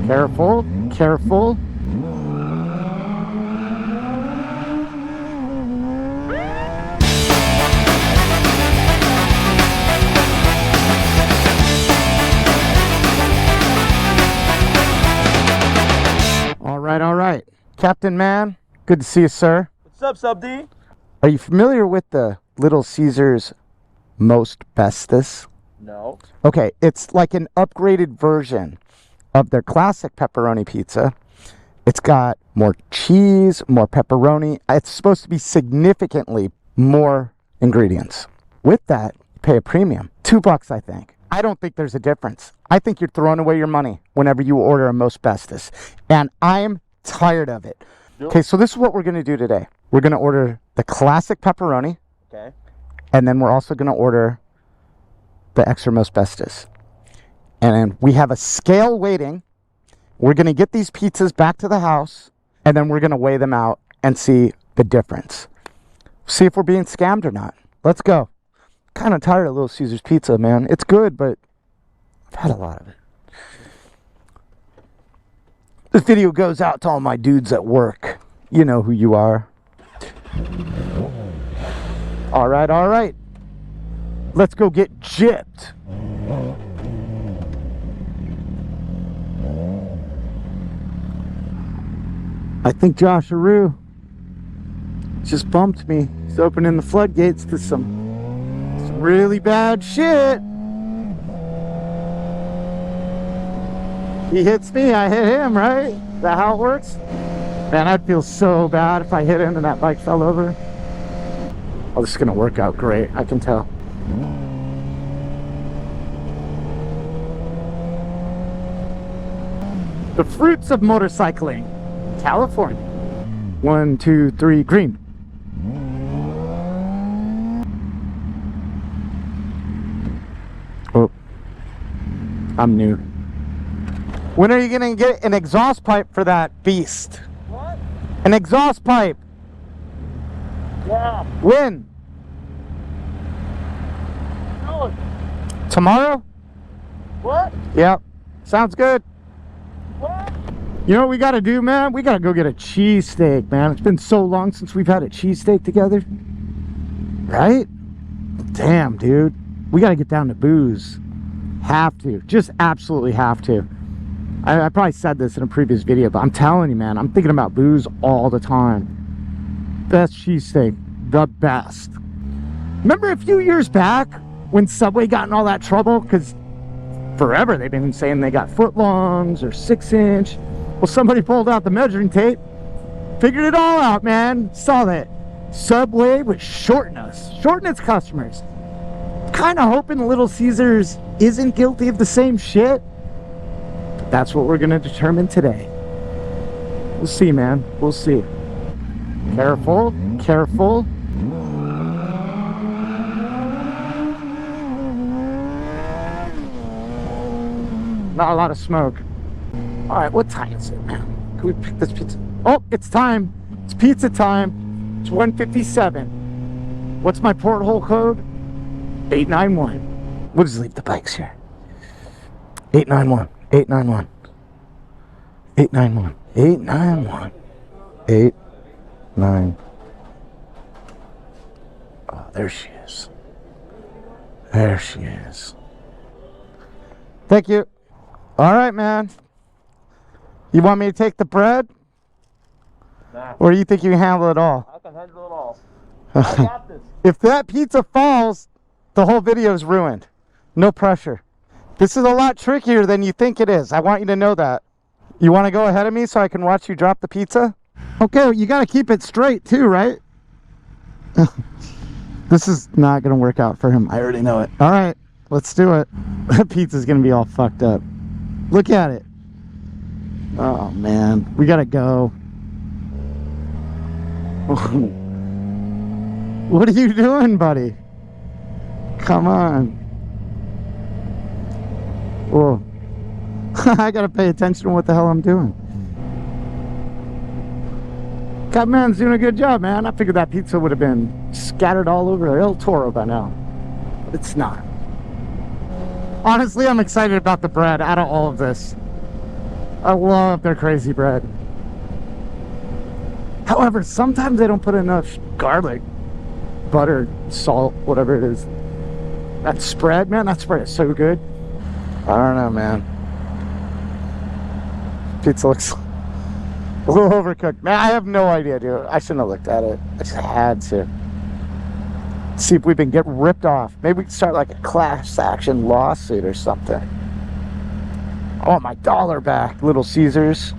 Careful, careful. All right. Captain Man, good to see you, sir. What's up, Sub D? Are you familiar with the Little Caesars Most Bestest? No. Okay, it's like an upgraded version of their classic pepperoni pizza. It's got more cheese, more pepperoni. It's supposed to be significantly more ingredients. With that, you pay a premium. $2, I think. I don't think there's a difference. I think you're throwing away your money whenever you order a Most Bestest. And I'm tired of it. Yep. Okay, so this is what we're going to do today. We're going to order the classic pepperoni. Okay. And then we're also going to order the extra Most Bestest. And we have a scale waiting. We're going to get these pizzas back to the house, and then we're going to weigh them out and see the difference. See if we're being scammed or not. Let's go. Kind of tired of Little Caesars pizza, man. It's good, but I've had a lot of it. This video goes out to all my dudes at work. You know who you are. All right, all right. Let's go get gypped. I think Josh Aru just bumped me. He's opening the floodgates to some really bad shit. He hits me, I hit him, right? Is that how it works? Man, I'd feel so bad if I hit him and that bike fell over. Oh, this is gonna work out great, I can tell. The fruits of motorcycling, California. 1, 2, 3, green. Oh, I'm new. When are you gonna get an exhaust pipe for that beast? What? An exhaust pipe. Yeah. When? No. Tomorrow? What? Yep. Sounds good. What? You know what we gotta do, man? We gotta go get a cheesesteak, man. It's been so long since we've had a cheesesteak together. Right? Damn, dude. We gotta get down to booze. Have to. Just absolutely have to. I probably said this in a previous video, but I'm telling you, man, I'm thinking about booze all the time. Best cheesesteak. The best. Remember a few years back when Subway got in all that trouble? Because forever they've been saying they got footlongs or 6-inch. Well, somebody pulled out the measuring tape, figured it all out, man. Saw that Subway would shorten its customers. Kind of hoping Little Caesars isn't guilty of the same shit. But that's what we're gonna determine today. We'll see, man. We'll see. Careful, careful. Not a lot of smoke. All right, what time is it, man? Can we pick this pizza? Oh, it's time. It's pizza time. It's 1:57. What's my porthole code? 891. We'll just leave the bikes here. 891. 891. 891. 891. 89. Oh, there she is. There she is. Thank you. All right, man. You want me to take the bread? Nah. Or do you think you can handle it all? I can handle it all. I got this. If that pizza falls, the whole video is ruined. No pressure. This is a lot trickier than you think it is. I want you to know that. You want to go ahead of me so I can watch you drop the pizza? Okay, well, you got to keep it straight too, right? This is not going to work out for him. I already know it. All right, let's do it. That pizza's going to be all fucked up. Look at it. Oh, man. We got to go. What are you doing, buddy? Come on. Whoa. I got to pay attention to what the hell I'm doing. Catman's doing a good job, man. I figured that pizza would have been scattered all over El Toro by now. But it's not. Honestly, I'm excited about the bread out of all of this. I love their crazy bread. However, sometimes they don't put enough garlic, butter, salt, whatever it is. That spread, man, that spread is so good. I don't know, man. Pizza looks a little overcooked. Man, I have no idea, dude. I shouldn't have looked at it. I just had to. See if we can get ripped off. Maybe we can start like a class action lawsuit or something. I want my dollar back, Little Caesars.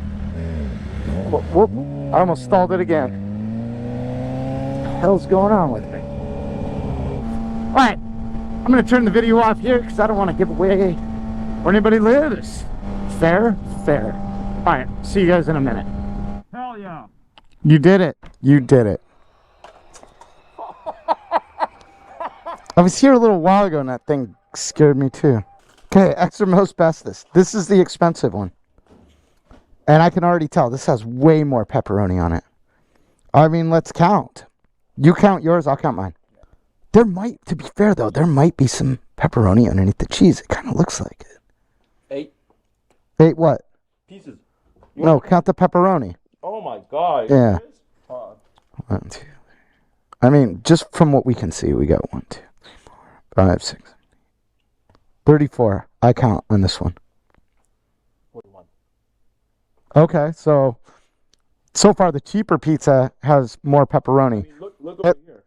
Whoop, whoop. I almost stalled it again. What the hell's going on with me? Alright, I'm going to turn the video off here because I don't want to give away where anybody lives. Fair? Fair. Alright, see you guys in a minute. Hell yeah. You did it. You did it. I was here a little while ago and that thing scared me too. Okay, extra most bestest. This is the expensive one. And I can already tell this has way more pepperoni on it. I mean, let's count. You count yours, I'll count mine. There might, to be fair though, there might be some pepperoni underneath the cheese. It kind of looks like it. 8 8 what? pieces. No, count the pepperoni. Oh my god. Yeah. 1, 2, 3. I mean, just from what we can see, we got 1, 2, 3, 4, 5, 6, 34. I count on this one. 41. Okay, so far the cheaper pizza has more pepperoni. I mean, look over here.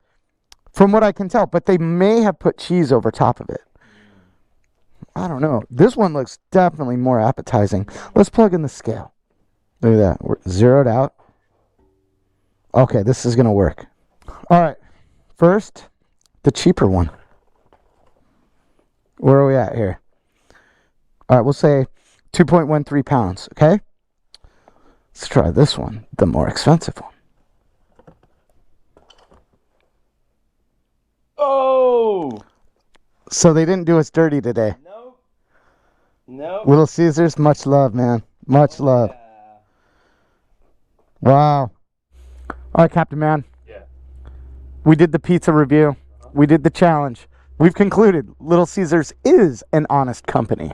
From what I can tell, but they may have put cheese over top of it. I don't know. This one looks definitely more appetizing. Let's plug in the scale. Look at that. We're zeroed out. Okay, this is going to work. All right. First, the cheaper one. Where are we at here? All right, we'll say 2.13 pounds, okay? Let's try this one, the more expensive one. Oh! So they didn't do us dirty today. No. No. Little Caesars, much love, man. Much love. Wow. All right, Captain Man. Yeah. We did the pizza review. We did the challenge. We've concluded Little Caesars is an honest company.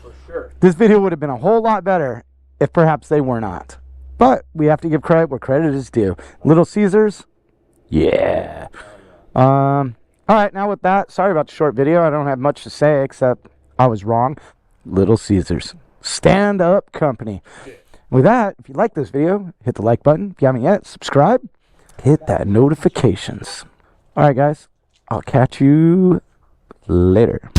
For sure. This video would have been a whole lot better if perhaps they were not. But we have to give credit where credit is due. Little Caesars, yeah. All right, now with that, sorry about the short video. I don't have much to say except I was wrong. Little Caesars, stand-up company. Yeah. With that, if you like this video, hit the like button. If you haven't yet, subscribe. Hit that notifications. All right, guys. I'll catch you later.